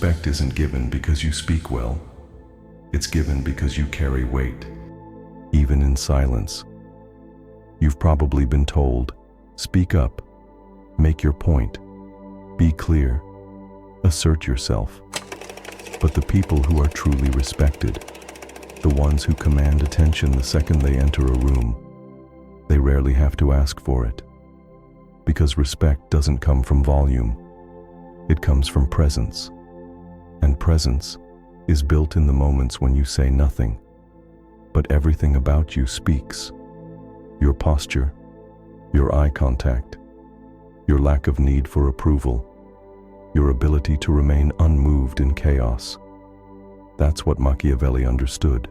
Respect isn't given because you speak well. It's given because you carry weight, even in silence. You've probably been told, speak up, make your point, be clear, assert yourself. But the people who are truly respected, the ones who command attention the second they enter a room, they rarely have to ask for it. Because respect doesn't come from volume, it comes from presence. And presence is built in the moments when you say nothing, but everything about you speaks. Your posture, your eye contact, your lack of need for approval, your ability to remain unmoved in chaos. That's what Machiavelli understood.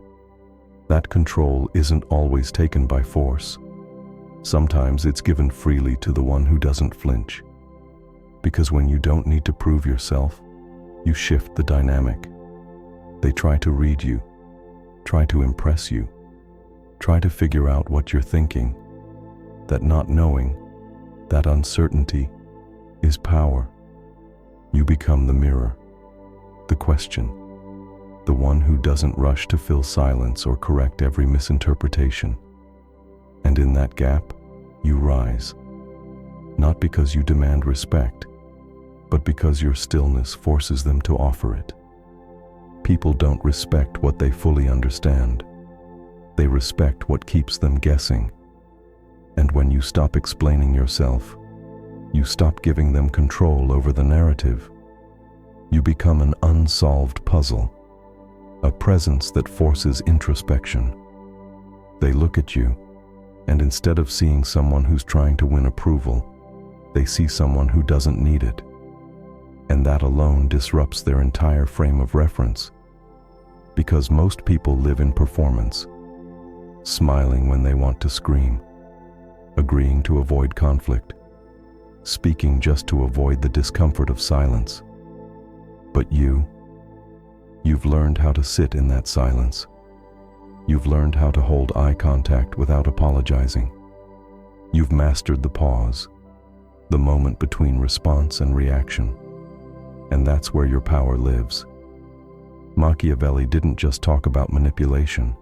That control isn't always taken by force. Sometimes it's given freely to the one who doesn't flinch. Because when you don't need to prove yourself, you shift the dynamic. They try to read you, try to impress you, try to figure out what you're thinking. That not knowing, that uncertainty, is power. You become the mirror, the question, the one who doesn't rush to fill silence or correct every misinterpretation. And in that gap, you rise. Not because you demand respect, but because your stillness forces them to offer it. People don't respect what they fully understand. They respect what keeps them guessing. And when you stop explaining yourself, you stop giving them control over the narrative. You become an unsolved puzzle, a presence that forces introspection. They look at you, and instead of seeing someone who's trying to win approval, they see someone who doesn't need it. And that alone disrupts their entire frame of reference. Because most people live in performance, smiling when they want to scream, agreeing to avoid conflict, speaking just to avoid the discomfort of silence. But you've learned how to sit in that silence. You've learned how to hold eye contact without apologizing. You've mastered the pause, the moment between response and reaction. And that's where your power lives. Machiavelli didn't just talk about manipulation.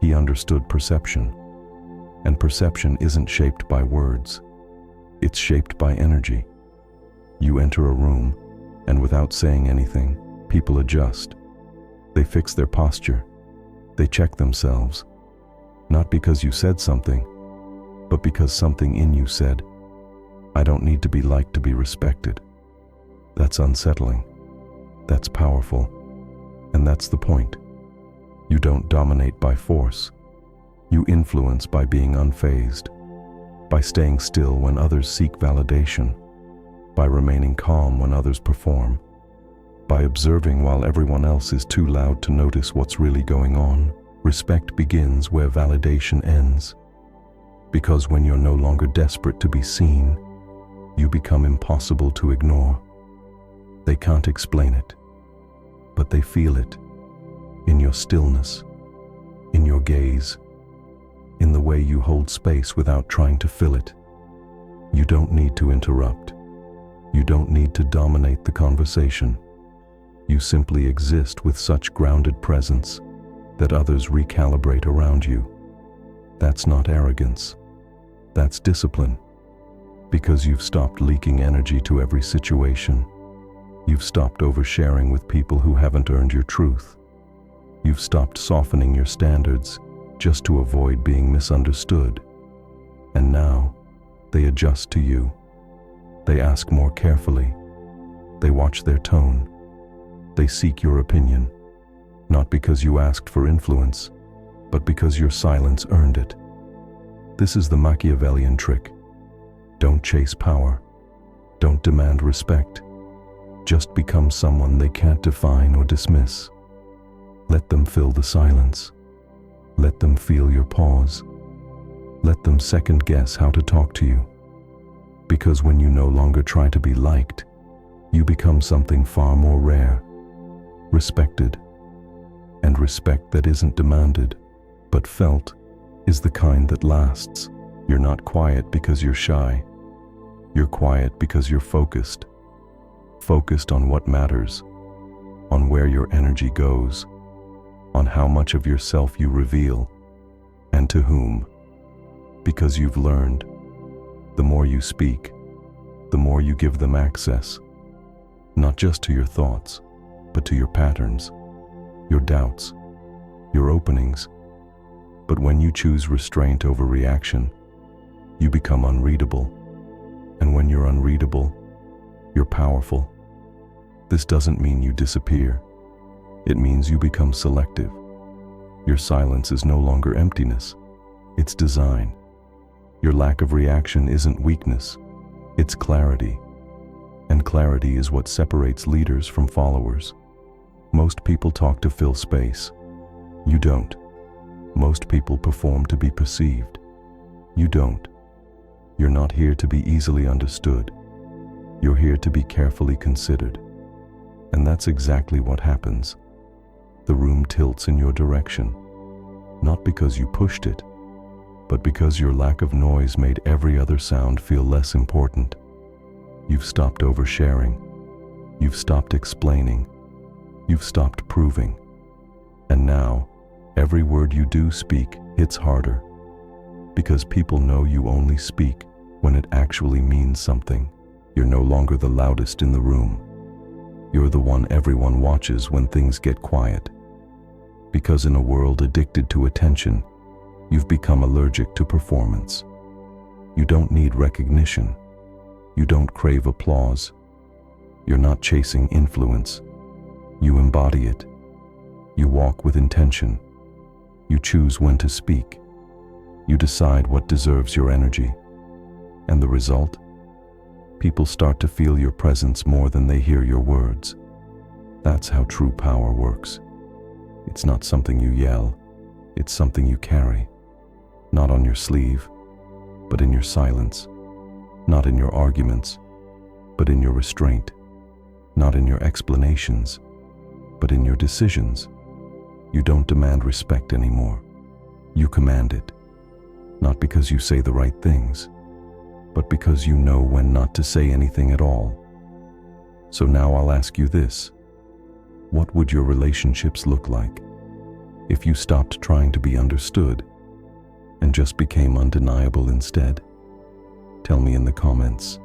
He understood perception. And perception isn't shaped by words. It's shaped by energy. You enter a room, and without saying anything, people adjust. They fix their posture. They check themselves. Not because you said something, but because something in you said, I don't need to be liked to be respected. That's unsettling. That's powerful. And that's the point. You don't dominate by force. You influence by being unfazed, by staying still when others seek validation, by remaining calm when others perform, by observing while everyone else is too loud to notice what's really going on. Respect begins where validation ends. Because when you're no longer desperate to be seen, you become impossible to ignore. They can't explain it, but they feel it in your stillness, in your gaze, in the way you hold space without trying to fill it. You don't need to interrupt. You don't need to dominate the conversation. You simply exist with such grounded presence that others recalibrate around you. That's not arrogance. That's discipline. Because you've stopped leaking energy to every situation. You've stopped oversharing with people who haven't earned your truth. You've stopped softening your standards just to avoid being misunderstood. And now, they adjust to you. They ask more carefully. They watch their tone. They seek your opinion, not because you asked for influence, but because your silence earned it. This is the Machiavellian trick. Don't chase power. Don't demand respect. Just become someone they can't define or dismiss. Let them fill the silence. Let them feel your pause. Let them second guess how to talk to you. Because when you no longer try to be liked, you become something far more rare, respected. And respect that isn't demanded, but felt, is the kind that lasts. You're not quiet because you're shy. You're quiet because you're focused. Focused on what matters, on where your energy goes, on how much of yourself you reveal, and to whom. Because you've learned, the more you speak, the more you give them access, not just to your thoughts, but to your patterns, your doubts, your openings. But when you choose restraint over reaction, you become unreadable. And when you're unreadable, you're powerful. This doesn't mean you disappear. It means you become selective. Your silence is no longer emptiness. It's design. Your lack of reaction isn't weakness. It's clarity. And clarity is what separates leaders from followers. Most people talk to fill space. You don't. Most people perform to be perceived. You don't. You're not here to be easily understood. You're here to be carefully considered. And that's exactly what happens. The room tilts in your direction, not because you pushed it, but because your lack of noise made every other sound feel less important. You've stopped oversharing. You've stopped explaining. You've stopped proving. And now, every word you do speak hits harder, because people know you only speak when it actually means something. You're no longer the loudest in the room. You're the one everyone watches when things get quiet. Because in a world addicted to attention, you've become allergic to performance. You don't need recognition. You don't crave applause. You're not chasing influence. You embody it. You walk with intention. You choose when to speak. You decide what deserves your energy. And the result? People start to feel your presence more than they hear your words. That's how true power works. It's not something you yell. It's something you carry. Not on your sleeve, but in your silence. Not in your arguments, but in your restraint. Not in your explanations, but in your decisions. You don't demand respect anymore. You command it. Not because you say the right things, but because you know when not to say anything at all. So now I'll ask you this. What would your relationships look like if you stopped trying to be understood and just became undeniable instead? Tell me in the comments.